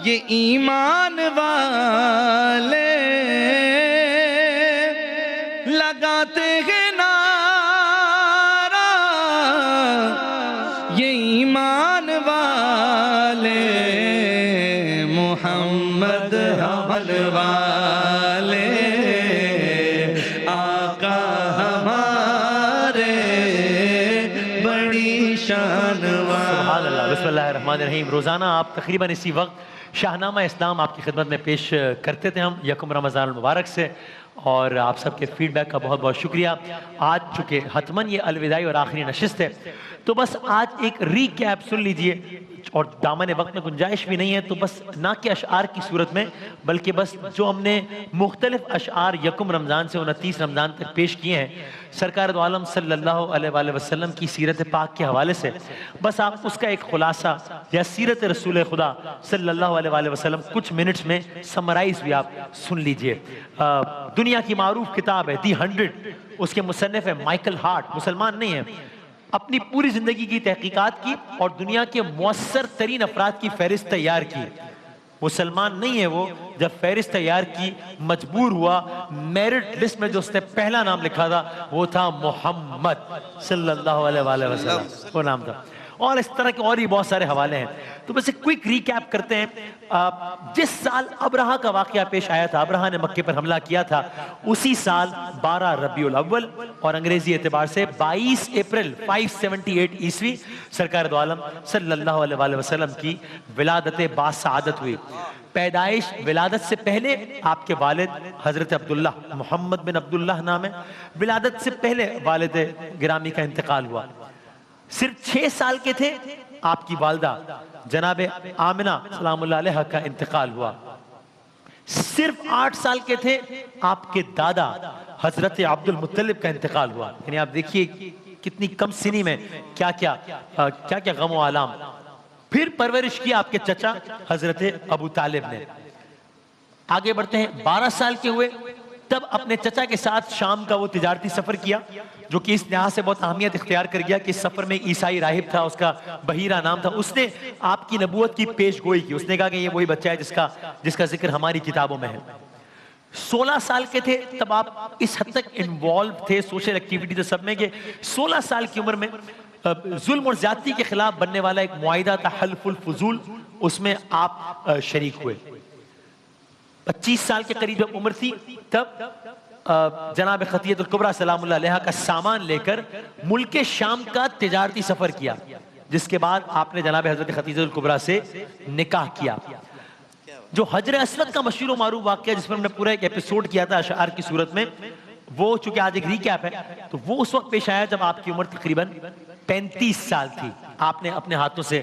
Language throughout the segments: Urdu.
یہ ایمان والے لگاتے ہیں نعرہ، یہ ایمان والے محمد حمل والے آقا ہمارے بڑی شان والے۔ سبحان اللہ، بسم اللہ الرحمن الرحیم۔ روزانہ آپ تقریباً اسی وقت شاہنامہ اسلام آپ کی خدمت میں پیش کرتے تھے ہم یکم رمضان المبارک سے، اور آپ سب کے فیڈ بیک کا بہت بہت شکریہ۔ آج چونکہ حتماً یہ الوداعی اور آخری نشست ہے، تو بس آج ایک ری کیپ سن لیجئے، اور دامن وقت میں گنجائش بھی نہیں ہے، تو بس نہ کہ اشعار کی صورت میں بلکہ بس جو ہم نے مختلف اشعار یکم رمضان سے 29 رمضان تک پیش کیے ہیں سرکار دو عالم صلی اللہ علیہ وآلہ وسلم کی سیرت پاک کے حوالے سے، بس آپ اس کا ایک خلاصہ یا سیرت رسول خدا صلی اللہ علیہ وآلہ وسلم کچھ منٹس میں سمرائز بھی آپ سن لیجئے۔ دنیا کی معروف کتاب ہے دی 100، اس کے مصنف ہے مائیکل ہارٹ، مسلمان نہیں ہے، اپنی پوری زندگی کی تحقیقات کی اور دنیا کے مؤثر ترین افراد کی فہرست تیار کی۔ مسلمان نہیں ہے وہ، جب فہرست تیار کی مجبور ہوا، میرٹ لسٹ میں جو اس نے پہلا نام لکھا تھا وہ تھا محمد صلی اللہ علیہ وآلہ وسلم، وہ نام تھا۔ اور اس طرح کے اور بھی بہت سارے حوالے ہیں، تو بس ایک کوئک ریکیپ کرتے ہیں۔ جس سال ابرہہ کا واقعہ پیش آیا تھا، ابرہہ نے مکے پر حملہ کیا تھا، اسی سال 12 ربیع الاول اور انگریزی اعتبار سے 22 اپریل 578 عیسوی سرکار دو عالم صلی اللہ علیہ وآلہ وسلم کی ولادت باسعادت ہوئی۔ پیدائش ولادت سے پہلے آپ کے والد حضرت عبداللہ، محمد بن عبداللہ نام ہے، ولادت سے پہلے والد گرامی کا انتقال ہوا۔ صرف 6 سال کے تھے آپ کی والدہ جناب آمنہ سلام اللہ علیہ کا انتقال ہوا۔ صرف 8 سال کے تھے آپ کے دادا حضرت عبد المطلب کا انتقال ہوا۔ یعنی آپ دیکھیے کتنی کم سنی میں کیا کیا غم و آلام۔ پھر پرورش کی آپ کے چچا حضرت ابو طالب نے۔ آگے بڑھتے ہیں، 12 سال کے ہوئے تب اپنے چچا کے ساتھ شام کا وہ تجارتی سفر کیا، جو کہ اس لحاظ سے بہت اہمیت اختیار کر گیا کہ اس سفر میں عیسائی راہب تھا، اس کا بحیرہ نام تھا، اس نے آپ کی نبوت کی پیش گوئی کی۔ اس نے کہا کہ یہ وہی بچہ ہے جس کا ذکر ہماری کتابوں میں ہے۔ 16 سال کے تھے تب آپ اس حد تک انوالو تھے سوشل ایکٹیویٹی سب میں کہ 16 سال کی عمر میں ظلم اور زیادتی کے خلاف بننے والا ایک معاہدہ تھا حلف الفضول، اس میں آپ شریک ہوئے۔ 25 سال کے قریب جب عمر تھی تب جناب خطیۃ الکبریٰ سلام اللہ علیہ کا سامان لے کر ملک شام کا تجارتی سفر کیا، جس کے بعد آپ نے جناب حضرت خطیۃ الکبریٰ سے نکاح کیا۔ جو حجر اسود کا مشہور و معروف واقعہ جس پر ہم نے پورا ایک ایپیسوڈ کیا تھا اشعار کی صورت میں، وہ چونکہ آج ایک ریکیپ ہے، تو وہ اس وقت پیش آیا جب آپ کی عمر تقریباً 35 سال تھی۔ آپ نے اپنے ہاتھوں سے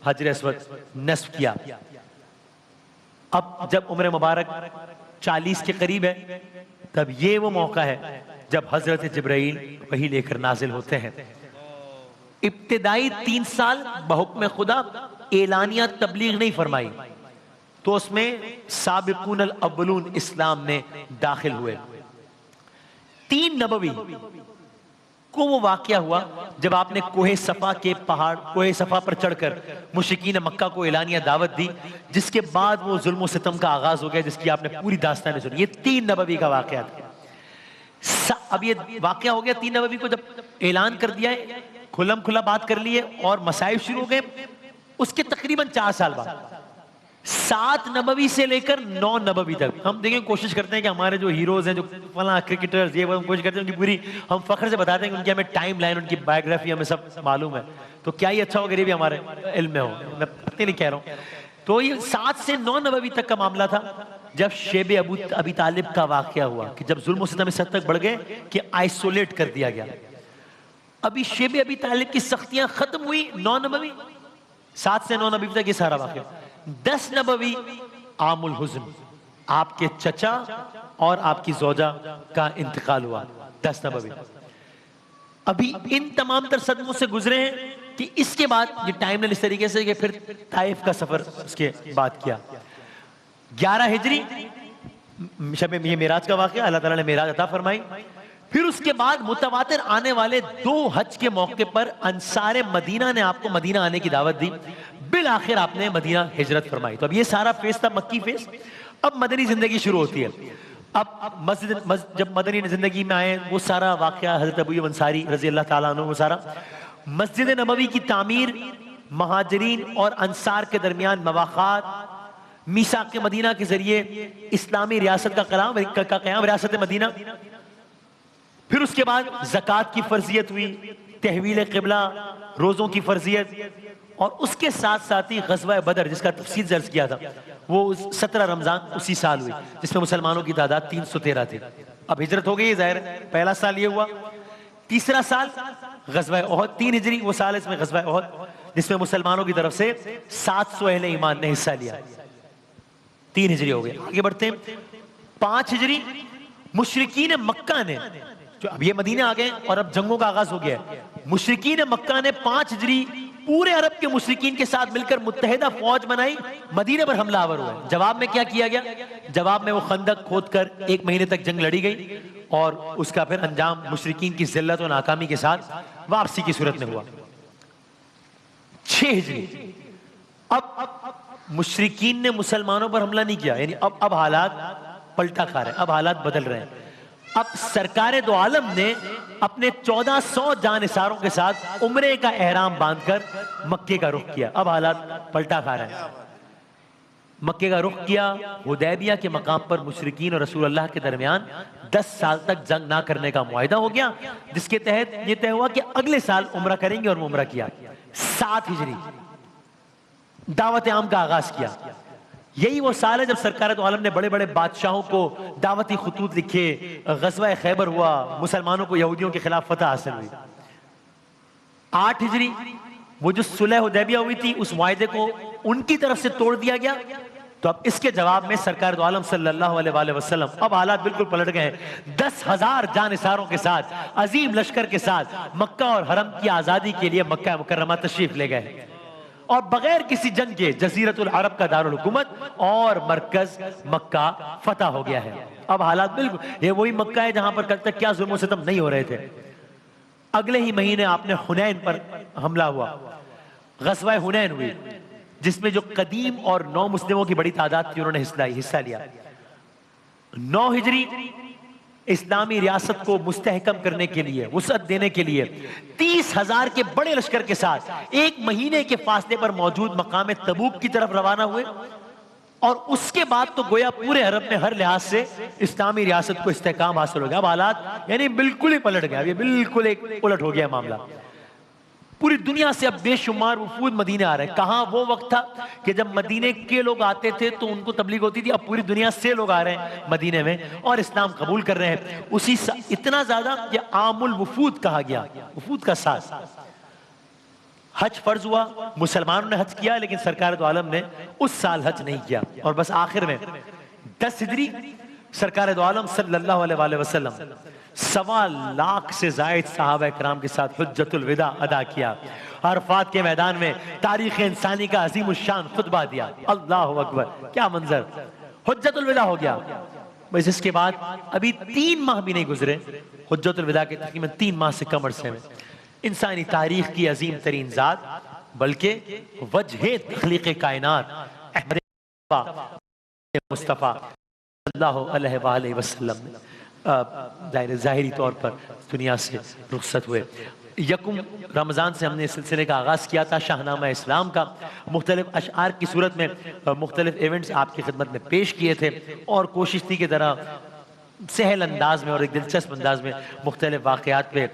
حجر اسود نصب کیا۔ اب جب عمر مبارک 40 کے قریب ہے، تب یہ وہ موقع ہے جب حضرت جبرائیل وحی لے کر نازل ہوتے ہیں۔ ابتدائی 3 سال بحکم خدا اعلانیہ تبلیغ نہیں فرمائی، تو اس میں سابقون الاولون اسلام میں داخل ہوئے۔ 3 نبوی کو وہ واقعہ ہوا جب آپ نے کوہ صفا کے پہاڑ کوہ صفا پر چڑھ کر مشرکین مکہ کو اعلانیہ دعوت دی، جس کے بعد وہ ظلم و ستم کا آغاز ہو گیا، جس کی آپ نے پوری داستانیں سنی۔ یہ 3 نبوی کا واقعہ تھا۔ اب یہ واقعہ ہو گیا 3 نبوی کو جب اعلان کر دیا ہے، کھلم کھلا بات کر لیے اور مسائل شروع ہو گئے۔ اس کے تقریباً 4 سال بعد 7 نبوی سے لے کر 9 نبوی تک ہم دیکھیں کوشش کرتے ہیں کہ ہمارے جو ہیروز ہیں، جو فلاں کرکٹرز، یہ وہ ہم کوشش کرتے ہیں ان کی پوری ہم فخر سے بتاتے ہیں کہ ان کی ہمیں ٹائم لائن، ان کی بایوگرافی ہمیں سب معلوم ہے، تو کیا یہ اچھا ہو غریبی ہمارے علم میں ہو، میں پتہ نہیں کہہ رہا ہوں۔ تو یہ 7 سے 9 نبوی تک کا معاملہ تھا جب شیب ابی طالب کا واقعہ ہوا، کہ جب ظلم و ستم اس حد تک بڑھ گئے کہ آئسولیٹ کر دیا گیا۔ ابھی شیب ابی طالب کی سختیاں ختم ہوئی، 9 نبوی 7 سے 9 نبوی تک یہ سارا واقعہ۔ 10 نبوی عام الحزن، آپ کے چچا اور آپ کی زوجہ کا انتقال ہوا۔ 10 نبوی ابھی ان تمام تر صدموں سے گزرے ہیں کہ اس کے بعد یہ ٹائم لائن اس طریقے سے کہ پھر طائف کا سفر اس کے بعد کیا۔ 11 ہجری شب یہ معراج کا واقعہ، اللہ تعالیٰ نے معراج عطا فرمائی۔ پھر اس کے بعد متواتر آنے والے 2 حج کے موقع پر انصار مدینہ نے آپ کو مدینہ آنے کی دعوت دی، بالآخر آپ نے مدینہ ہجرت فرمائی۔ تو اب یہ سارا فیز تھا مکی فیز۔ اب مدنی زندگی شروع ہوتی ہے۔ اب جب مدنی زندگی میں آئے وہ سارا واقعہ حضرت ابو ایوب انصاری رضی اللہ تعالیٰ عنہ، وہ سارا مسجد نبوی کی تعمیر، مہاجرین اور انصار کے درمیان مواخات، میثاق مدینہ کے ذریعے اسلامی ریاست کا قیام ریاست مدینہ، پھر اس کے بعد زکوٰۃ کی فرضیت ہوئی، تحویل قبلہ، روزوں کی فرضیت، اور اس کے ساتھ ساتھ ہی غزوہ بدر جس کا تفصیل درج کیا تھا وہ 17 رمضان اسی سال ہوئی، جس میں مسلمانوں کی تعداد 313 تھی۔ اب ہجرت ہو گئی، ظاہر ہے پہلا سال یہ ہوا۔ تیسرا سال غزوہ احد، 3 ہجری وہ سال، اس میں غزوہ احد جس میں مسلمانوں کی طرف سے 700 اہل ایمان نے حصہ لیا، 3 ہجری ہو گئے۔ آگے بڑھتے ہیں، 5 ہجری مشرکین مکہ نے، جو اب یہ مدینہ آ گئے اور اب جنگوں کا آغاز ہو گیا ہے، مشرکین مکہ نے 5 ہجری پورے عرب کے مشرکین کے ساتھ مل کر متحدہ فوج بنائی، مدینہ پر حملہ آور ہوئے۔ جواب میں کیا کیا گیا؟ جواب میں وہ خندق کھود کر 1 مہینے تک جنگ لڑی گئی، اور اس کا پھر انجام مشرکین کی ذلت و ناکامی کے ساتھ واپسی کی صورت میں ہوا۔ 6 ہجری اب مشرکین نے مسلمانوں پر حملہ نہیں کیا، یعنی اب حالات پلٹا کھا رہے ہیں، اب حالات بدل رہے ہیں۔ اب سرکار دو عالم نے اپنے 1400 جانثاروں کے ساتھ عمرے کا احرام باندھ کر مکے کا رخ کیا، اب حالات پلٹا کھا رہے ہیں۔ مکے کا رخ کیا، حدیبیہ کے مقام پر مشرکین اور رسول اللہ کے درمیان 10 سال تک جنگ نہ کرنے کا معاہدہ ہو گیا، جس کے تحت یہ طے ہوا کہ اگلے سال عمرہ کریں گے، اور وہ عمرہ کیا۔ 7 ہجری دعوت عام کا آغاز کیا۔ یہی وہ سال ہے جب سرکار دو عالم نے بڑے بڑے بادشاہوں کو دعوتی خطوط لکھے، غزوہ خیبر ہوا، مسلمانوں کو یہودیوں کے خلاف فتح حاصل ہوئی۔ 8 ہجری وہ جو صلح حدیبیہ ہوئی تھی، اس معاہدے کو ان کی طرف سے توڑ دیا گیا، تو اب اس کے جواب میں سرکار دو عالم صلی اللہ علیہ وآلہ وسلم، اب حالات بالکل پلٹ گئے ہیں، 10,000 جانثاروں کے ساتھ، عظیم لشکر کے ساتھ مکہ اور حرم کی آزادی کے لیے مکہ مکرمہ تشریف لے گئے، اور بغیر کسی جنگ کے جزیرۃ العرب کا دارالحکومت اور مرکز مکہ فتح ہو گیا ہے۔ اب حالات بالکل یہ وہی مکہ ہے جہاں پر کل تک کیا ظلم و ستم نہیں ہو رہے تھے۔ اگلے ہی مہینے آپ نے حنین پر حملہ ہوا، غزوہ حنین ہوئی، جس میں جو قدیم اور نو مسلموں کی بڑی تعداد تھی انہوں نے حصہ لیا۔ 9 ہجری اسلامی ریاست کو مستحکم کرنے کے لیے، وسعت دینے کے لیے 30,000 کے بڑے لشکر کے ساتھ 1 مہینے کے فاصلے پر موجود مقام تبوک کی طرف روانہ ہوئے، اور اس کے بعد تو گویا پورے عرب میں ہر لحاظ سے اسلامی ریاست کو استحکام حاصل ہو گیا۔ اب حالات یعنی بالکل ہی پلٹ گیا، یہ بالکل ایک الٹ ہو گیا معاملہ۔ پوری دنیا سے اب بے شمار وفود مدینہ آ رہے ہیں۔ کہاں وہ وقت تھا کہ جب مدینے کے لوگ آتے تھے تو ان کو تبلیغ ہوتی تھی، اب پوری دنیا سے لوگ آ رہے ہیں مدینے میں اور اسلام قبول کر رہے ہیں۔ اسی اتنا زیادہ کہ عام الوفود کہا گیا، وفود کا ساز۔ حج فرض ہوا، مسلمانوں نے حج کیا، لیکن سرکار دو عالم نے اس سال حج نہیں کیا، اور بس آخر میں 10 ہجری سرکار دو عالم صلی اللہ علیہ وآلہ وسلم 1.25 لاکھ سے زائد صحابہ کرام کے ساتھ حجت الوداع ادا کیا، عرفات کے میدان میں تاریخ انسانی کا عظیم الشان خطبہ دیا۔ اللہ اکبر، کیا منظر، حجت الوداع ہو گیا۔ بس اس کے بعد ابھی 3 ماہ بھی نہیں گزرے حجت الوداع کے، تقریباً 3 ماہ سے کم عرصے میں انسانی تاریخ کی عظیم ترین ذات، بلکہ وجہ تخلیق کائنات احمد مصطفیٰ صلی اللہ علیہ وآلہ وسلم ظاہری طور پر دنیا سے رخصت ہوئے۔ 1 رمضان سے ہم نے اس سلسلے کا آغاز کیا تھا، شاہنامہ اسلام کا، مختلف اشعار کی صورت میں مختلف ایونٹس آپ کی خدمت میں پیش کیے تھے، اور کوشش تھی کہ ذرا سہل انداز میں اور ایک دلچسپ انداز میں مختلف واقعات پہ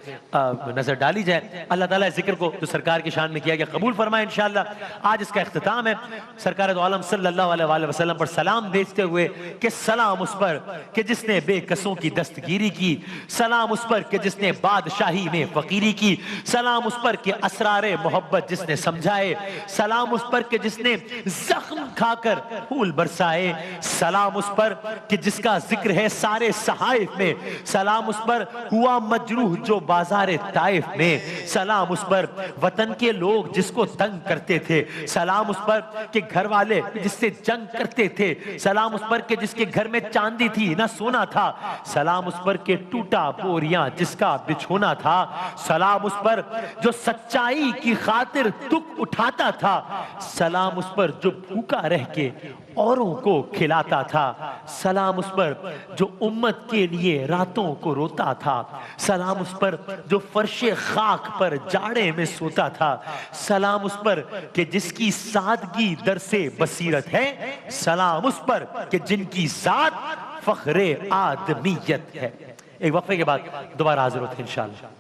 نظر ڈالی جائے۔ اللہ تعالیٰ ذکر کو جو سرکار کی شان میں کیا گیا قبول فرمائے انشاءاللہ۔ آج اس کا اختتام ہے، سرکار دو عالم صلی اللہ علیہ وآلہ وسلم پر سلام بھیجتے ہوئے کہ سلام اس پر کہ جس نے بے کسوں کی دستگیری کی، سلام اس پر کہ جس نے بادشاہی میں فقیری کی، سلام اس پر کہ اسرار محبت جس نے سمجھائے، سلام اس پر کہ جس نے زخم کھا کر پھول برسائے، سلام اس پر کہ جس کا ذکر ہے سارے صحائف میں، سلام اس پر ہوا مجروح جو بازار طائف میں، سلام اس پر وطن کے لوگ جس کو تنگ کرتے تھے، سلام اس پر کہ گھر والے جس سے جنگ کرتے تھے، سلام اس پر کہ جس کے گھر میں چاندی تھی نہ سونا تھا، سلام اس پر کہ ٹوٹا بوریاں جس کا بچھونا تھا، سلام اس پر جو سچائی کی خاطر دکھ اٹھاتا تھا، سلام اس پر جو بھوکا رہ کے اوروں کو کھلاتا تھا، سلام اس پر جو امت کے لیے راتوں کو روتا تھا، سلام اس پر جو فرش خاک پر جاڑے میں سوتا تھا، سلام اس پر کہ جس کی سادگی درس بصیرت ہے، سلام اس پر کہ جن کی ذات فخر آدمیت ہے۔ ایک وقفے کے بعد دوبارہ حاضر ہوتے ہیں انشاءاللہ۔